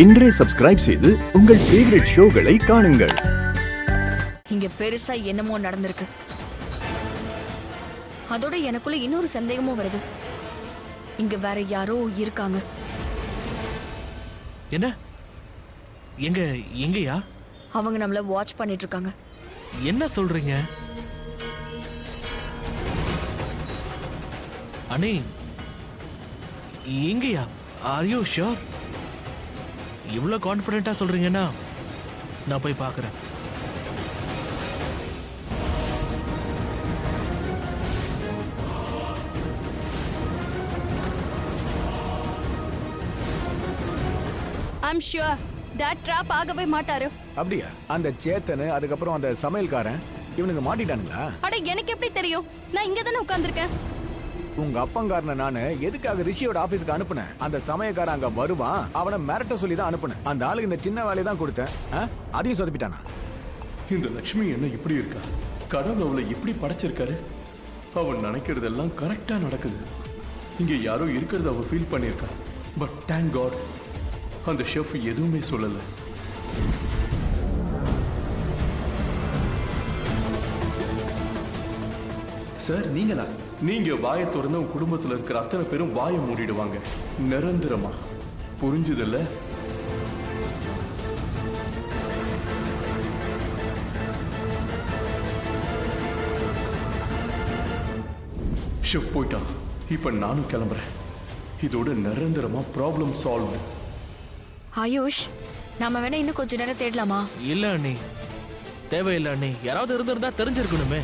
இன்றே சப்ஸ்கிரைப் செய்து உங்கள் ஃபேவரட் ஷோகளை காணுங்கள். இங்க பெருசா என்னமோ நடந்திருக்கு. அதோட எனக்குள்ள இன்னொரு சந்தேகமும் வருது. இங்க வேற யாரோ இருக்காங்க. என்ன? எங்கயா? அவங்க நம்மள வாட்ச் பண்ணிட்டு இருக்காங்க. என்ன சொல்றீங்க? அண்ணே, எங்கயா? Are you sure? இவ்வளவு கான்ஃபிடென்ட்டா சொல்றீங்கன்னா நான் போய் பார்க்கறேன். I'm sure that trap ஆகவே மாட்டாரு. அப்படியா? அந்த சேத்தனு, அதுக்கப்புறம் அந்த சமையல்காரன், இவனுங்க மாட்டிட்டானுங்களா? அட எனக்கு எப்படி தெரியும்? நான் இங்க தானே உட்கார்ந்திருக்கேன். உங்க அப்பங்காரனை நானு எதுக்காக ரிஷியோட ஆபீஸ்க்கு அனுப்புனேன்? அந்த சமயக்காரன் அங்க வருவான், அவனை மிரட்ட சொல்லி தான் அனுப்புனேன். அந்த ஆளுக்கு இந்த சின்ன வேலையை தான் கொடுத்தேன். அதையும் சொதப்பிட்டானா? இந்த லட்சுமி என்ன இப்படி இருக்கா? கடவுள் அவளை எப்படி படைச்சிருக்காரு? அவன் நினைக்கிறதெல்லாம் கரெக்டா நடக்குது. இங்க யாரோ இருக்கிறத அவ ஃபீல் பண்ணியிருக்கா. பட் தேங்க் காட் அந்த ஷெஃப் எதுவுமே சொல்லல. சார், நீங்களா? நீங்க வாயை திறந்து உங்க குடும்பத்துல இருக்கிற அத்தனை பேரும் வாயை மூடிடுவாங்க நிரந்தரமா. புரிஞ்சுதல்ல? ஷெஃப் போயிட்டான். இப்ப நானும் கிளம்புறேன். இதோட நிரந்தரமா ப்ராப்ளம் சால்வ். ஆயுஷ், நாம வேணா இன்னும் கொஞ்ச நேரம் தேடலாமா? இல்ல அண்ணே, தேவையில்லை அண்ணே. யாராவது இருந்திருந்தா தெரிஞ்சிருக்கணுமே.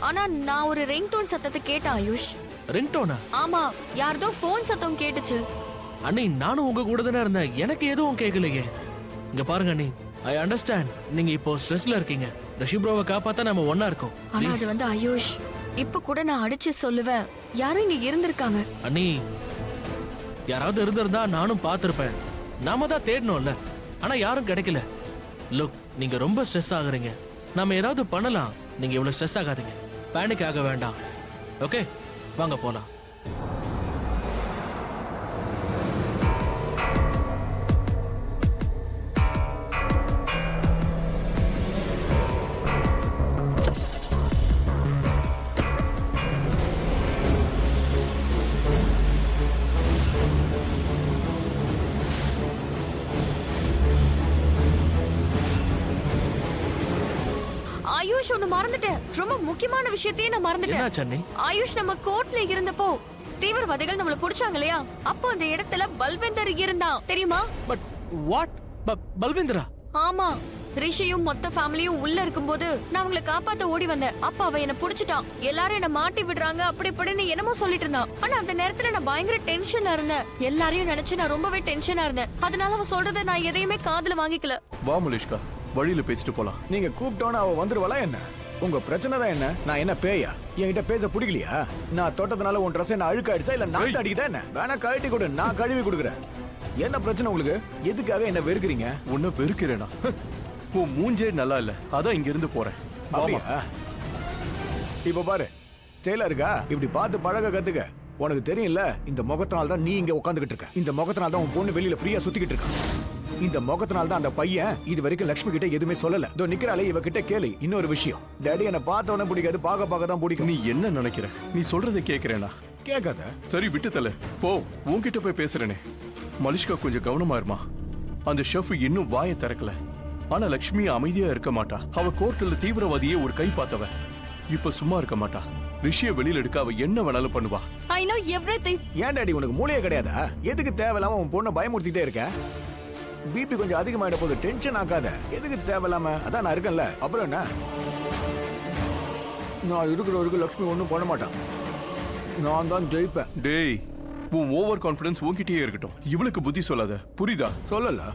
ஆனா நான் ஒரு ரிங்டோன் சத்தத்தை கேட்டேன் ஆயுஷ். ரிங்டோனா? ஆமா, யாரதோ போன் சத்தம் கேட்டுச்சு. அண்ணே, நானும் உங்க கூட தானே இருந்தேன். எனக்கு எதுவும் கேட்கலையே. இங்க பாருங்க அண்ணே, ஐ அண்டர்ஸ்டாண்ட். நீங்க இப்போ ஸ்ட்ரெஸ்ல இருக்கீங்க. ரிஷி ப்ரோவை காப்பாத்தா நம்ம ஒண்ணா இருக்கோம். ஆனா அது வந்து ஆயுஷ், இப்ப கூட நான் அடிச்சு சொல்லுவேன், யாரும் இங்க இருந்திருக்காங்க. அண்ணி, யாராவது இருந்திருந்தா நானும் பார்த்திருப்பேன். நாம தான் தேடணும்ல. ஆனா யாரும் கிடைக்கல. லுக், நீங்க ரொம்ப ஸ்ட்ரெஸ் ஆகுறீங்க. நாம ஏதாவது பண்ணலாம். நீங்க இவ்வளவு ஸ்ட்ரெஸ் ஆகாதீங்க. பேனிக் ஆக வேண்டாம். ஓகே, வாங்க போலாம். ஆயுஷ், ஒண்ணு மறந்துட்டேன். ரொம்ப முக்கியமான விஷயத்தையே நான் மறந்துட்டேன். என்ன சென்னை? ஆயுஷ், நம்ம கோர்ட்ல இருந்தப்போ தீவிரவாதிகள் நம்மள புடிச்சாங்க இல்லையா? அப்போ அந்த இடத்துல பல்வேந்தர் இருந்தான், தெரியுமா? But what? பல்வேந்திரா? ஆமா, ரிஷியும் மொத்த ஃபேமிலியும் உள்ள இருக்கும்போது நான் அவங்களை காப்பாத்த ஓடி வந்தேன். அப்ப அவ என்ன புடிச்சிட்டான். எல்லாரும் என்ன மாட்டி விடுறாங்க, அப்படி இப்படின்னு என்னமோ சொல்லிட்டு இருந்தான். ஆனா அந்த நேரத்துல நான் பயங்கர டென்ஷன்ல இருந்தேன். எல்லாரையும் நினைச்சு நான் ரொம்பவே டென்ஷனா இருந்தேன். அதனால அவன் சொல்றதை நான் எதையுமே காதுல வாங்கிக்கல. வா மலேஷ்கா, வழியில பேசிட்டு போலாம். நீங்க கூப்பிட்டோன்னு அவ வந்துருவலா என்ன? உங்க பிரச்சனை தான் என்ன? நான் என்ன பேயா? என்கிட்ட பேச பிடிக்கலையா? நான் தொட்டதுனால உன் ட்ரெஸ் என்ன அழுக்காயிடுச்சா இல்ல நாட்டு அடிக்குதா என்ன? வேணா கழட்டி கொடு, நான் கழுவி கொடுக்குறேன். என்ன பிரச்சனை உங்களுக்கு? எதுக்காக என்ன வெறுக்கிறீங்க? உன்னை வெறுக்கிறேனா? உன் மூஞ்சே நல்லா இல்ல, அதான் இங்க இருந்து போறேன். அப்படியா? இப்ப பாரு, ஸ்டைலா இருக்கா? இப்படி பார்த்து பழக கத்துக்க. உனக்கு தெரியும்ல, இந்த முகத்தினால தான் நீ இங்க உட்காந்துக்கிட்டு இருக்க. இந்த முகத்தினால தான் உன் பொண்ணு வெளியில ஃப்ரீயா சுத்திக்கிட்டு இருக்க. இந்த முகத்தினால தான் அந்த பையன் இது வரைக்கும் லட்சுமி கிட்ட எதுவுமே சொல்லல. இதோ நிக்கிறாளே, இவ கிட்ட கேளு. இன்னொரு விஷயம், டாடி என்ன பார்த்தவன பிடிக்காது, பார்க்க தான் பிடிக்கும். நீ என்ன நினைக்கிற? நீ சொல்றதை கேக்குறேனா? கேட்காத. சரி, விட்டு தல போ. உன்கிட்ட போய் பேசுறேனே. மலிஷ்கா, கொஞ்சம் கவனமா இருமா. அந்த ஷெஃப் இன்னும் வாயை திறக்கல. ஆனா லட்சுமி அமைதியா இருக்க மாட்டா. அவ கோர்ட்ல தீவிரவாதியே ஒரு கை பார்த்தவ. இப்ப சும்மா இருக்க மாட்டா. ரிஷிய வெளியில எடுக்க அவ என்ன வேணாலும் பண்ணுவா. I know everything. ஏன் டாடி, உனக்கு மூளையே கிடையாதா? எதுக்கு தேவையில்லாம உன் பொண்ணை பயமுறுத்திட்டே இருக்க? பிபி கொஞ்சம் அதிகமாயிட போது, டென்ஷன் ஆகாத. எதுக்கு தேவையில்லாம? அதான் நான் இருக்கேன்ல. அப்புறம் என்ன? நான் இருக்கிற வரைக்கும் லட்சுமி ஒன்றும் பண்ண மாட்டான். நான் தான் ஜெயிப்பேன். டேய், உன் ஓவர் கான்ஃபிடன்ஸ் உன்கிட்டயே இருக்கட்டும். இவளுக்கு புத்தி சொல்லாத, புரியுதா? சொல்லல,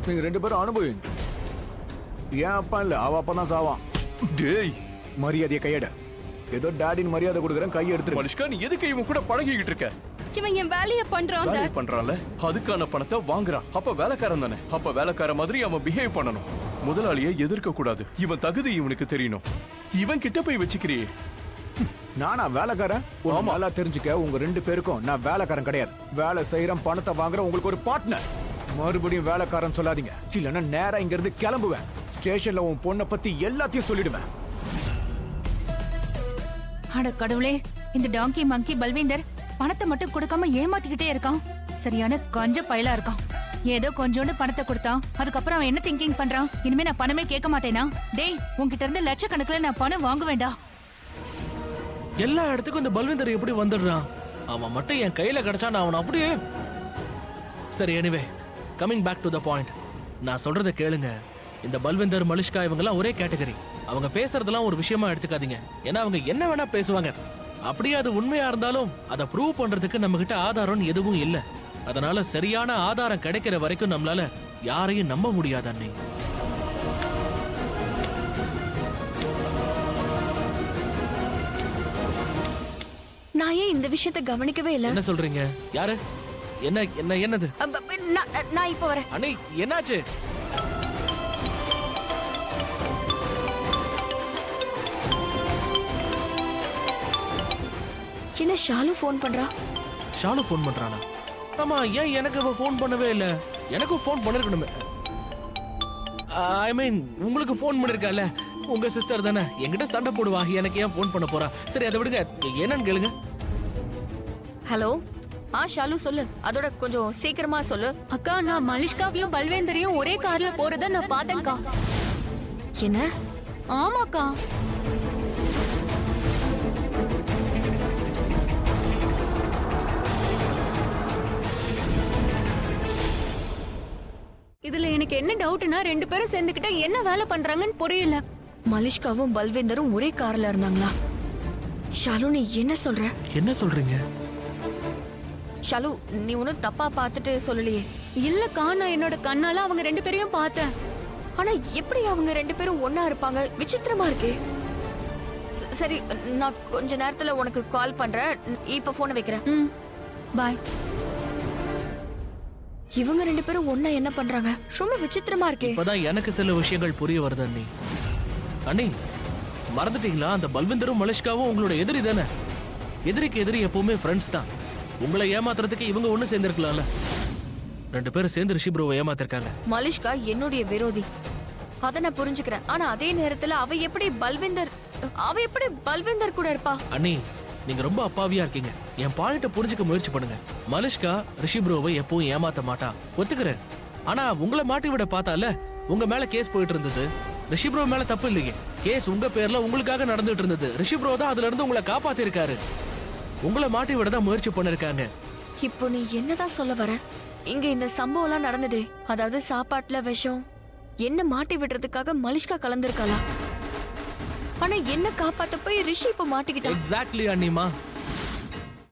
நீங்க ரெண்டு பேரும் அனுபவிங்க. ஏன் அப்பா இல்ல, அவ அப்பா தான் சாவான். டேய், மரியாதையை கையட. ஏதோ டாடின்னு மரியாதை கொடுக்குறேன், கையை எடுத்துரு. மலிஷ்கா, நீ எதுக்கு இவன் கூட பழகிக்கிட்டு இருக்க? இவன் என் வேலையை பண்றான்ல, அதுக்கான பணத்தை வாங்குறான். அப்ப வேலைக்காரன் தானே. அப்ப வேலைக்கார மாதிரி அவன் பிஹேவ் பண்ணணும். முதலாளியை எதிர்க்க கூடாது. இவன் தகுதி இவனுக்கு தெரியணும். இவன் கிட்ட போய் வச்சுக்கிறியே. நானா வேலைக்காரன்? நல்லா தெரிஞ்சுக்க, உங்க ரெண்டு பேருக்கும் நான் வேலைக்காரன் கிடையாது. வேலை செய்யறேன், பணத்தை வாங்குறேன், உங்களுக்கு ஒரு பார்ட்னர். மறுபடியும் வேலைக்காரன் சொல்லாதீங்க, இல்லைன்னா நேரா இங்க இருந்து கிளம்புவேன். ஸ்டேஷன்ல உன் பொண்ணை பத்தி எல்லாத்தையும் சொல்லிடுவேன். அட கடவுளே, இந்த டாங்கி மங்கி பல்வேந்தர் பணத்தை மட்டும் கொடுக்காம ஏமாத்திக்கிட்டே இருக்கான். சரியான கஞ்ச பயலா இருக்கான். ஏதோ கொஞ்சோண்டு பணத்தை கொடுத்தான், அதுக்கப்புறம் அவன் என்ன திங்கிங் பண்றான்? இனிமே நான் பணமே கேட்க மாட்டேனா? டேய், உன்கிட்ட இருந்து லட்சக்கணக்கில் நான் பணம் வாங்க வேண்டாம். எல்லா இடத்துக்கும் இந்த பல்வேந்தர் எப்படி வந்துடுறான்? அவன் மட்டும் என் கையில கிடைச்சா நான் அவனை அப்படியே. சரி, anyway coming back to the point. நான் சொல்றத கேளுங்க. இந்த பல்வேந்தர் மலிஷ்கா இவங்கெல்லாம் ஒரே கேட்டகரி. அவங்க பேசுறதெல்லாம் ஒரு விஷயமா எடுத்துக்காதீங்க. ஏன்னா அவங்க என்ன வேணா பேசுவாங்க. அப்படியே அது உண்மையா இருந்தாலும் அதை ப்ரூவ் பண்றதுக்கு நம்ம கிட்ட ஆதாரம் எதுவும் இல்ல. அதனால சரியான ஆதாரம் கிடைக்கிற வரைக்கும் நம்மளால யாரையும் நம்ப முடியாது அண்ணே. நான் ஏன் இந்த விஷயத்தை கவனிக்கவே இல்ல? என்ன சொல்றீங்க? யாரு? என்ன என்ன என்னது? நான் இப்ப வரேன். அண்ணே, என்னாச்சு? என்ன ஷாலு ஃபோன் பண்றா? ஷாலு ஃபோன் பண்றானா? ஆமா, ஏன் எனக்கு அவ ஃபோன் பண்ணவே இல்ல? எனக்கும் ஃபோன் பண்ணிருக்கணுமே. ஐ மீன், உங்களுக்கு ஃபோன் பண்ணிருக்கால, உங்க சிஸ்டர் தானே. என்கிட்ட சண்டை போடுவா, எனக்கு ஏன் ஃபோன் பண்ண போறா? சரி, அதை விடுங்க. என்னன்னு கேளுங்க. ஹலோ. ஷாலு சொல்லு. அதோட கொஞ்சம் சீக்கிரமா சொல்லு. அக்கா, நான் மலிஷ்காவையும் பல்வேந்தரையும் ஒரே கார்ல போறத நான் பார்த்தேன்க்கா. என்ன? ஆமாக்கா. இதுல எனக்கு என்ன டவுட்னா, ரெண்டு பேரும் சேர்ந்துக்கிட்ட என்ன வேலை பண்றாங்கன்னு புரியல. மலிஷ்காவும் பல்வேந்தரும் ஒரே கார்ல இருந்தாங்களா? ஷாலு, நீ என்ன சொல்ற? என்ன சொல்றீங்க? ஷாலு, நீ ஒன்னும் தப்பா பார்த்துட்டு சொல்லலையே? இல்லக்கா, நான் என்னோட கண்ணால அவங்க ரெண்டு பேரையும் பார்த்தேன். ஆனா எப்படி அவங்க ரெண்டு பேரும் ஒன்னா இருப்பாங்க? விசித்திரமா இருக்கே. சரி, நான் கொஞ்ச நேரத்துல உனக்கு கால் பண்றேன். இப்ப போனை வைக்கிறேன். பாய். இவங்க ரெண்டு பேரும் ஒன்னா என்ன பண்றாங்க? ரொம்ப விசித்திரமா இருக்கே. இப்பதான் எனக்கு சில விஷயங்கள் புரிய வருது அண்ணி. அண்ணி, மறந்துட்டீங்களா? அந்த பல்வேந்தரும் மலிஷ்காவும் உங்களோட எதிரி தானே. எதிரிக்கு எதிரி எப்பவுமே ஃப்ரெண்ட்ஸ் தான். உங்களை ஏமாத்துறதுக்கு இவங்க ஒண்ணு சேர்ந்திருக்கலாம்ல. ரெண்டு பேரும் சேர்ந்து ரிஷி ப்ரோவை ஏமாத்திருக்காங்க. மலிஷ்கா என்னுடைய விரோதி, அத நான் புரிஞ்சுக்கிறேன். ஆனா அதே நேரத்துல அவ எப்படி பல்வேந்தர் கூட இருப்பா? அண்ணி, நீங்க ரொம்ப அப்பாவியா இருக்கீங்க. என் பாயிண்ட புரிஞ்சுக்க முயற்சி பண்ணுங்க. மலிஷ்கா ரிஷி ப்ரோவை எப்பவும் ஏமாத்த மாட்டா, ஒத்துக்கிறேன். ஆனா உங்களை மாட்டி விட பார்த்தால. உங்க மேல கேஸ் போயிட்டு இருந்தது. ரிஷி ப்ரோ மேல தப்பு இல்லையே. கேஸ் உங்க பேர்ல உங்களுக்காக நடந்துட்டு இருந்தது. ரிஷி ப்ரோ தான் அதுல இருந்து உங்களை காப்பாத்தி இருக்காரு. உங்களை மாட்டி விட தான் முயற்சி பண்ணிருக்காங்க. இப்போ நீ என்னதான் சொல்ல வர? இங்க இந்த சம்பவம் எல்லாம் நடந்ததே, அதாவது சாப்பாட்டுல விஷம், என்ன மாட்டி விடுறதுக்காக மலிஷ்கா கலந்திருக்காளா? ஆனா என்ன காப்பாத்த போய் ரிஷி இப்ப மாட்டிக்கிட்டான். எக்ஸாக்ட்லி அண்ணிமா.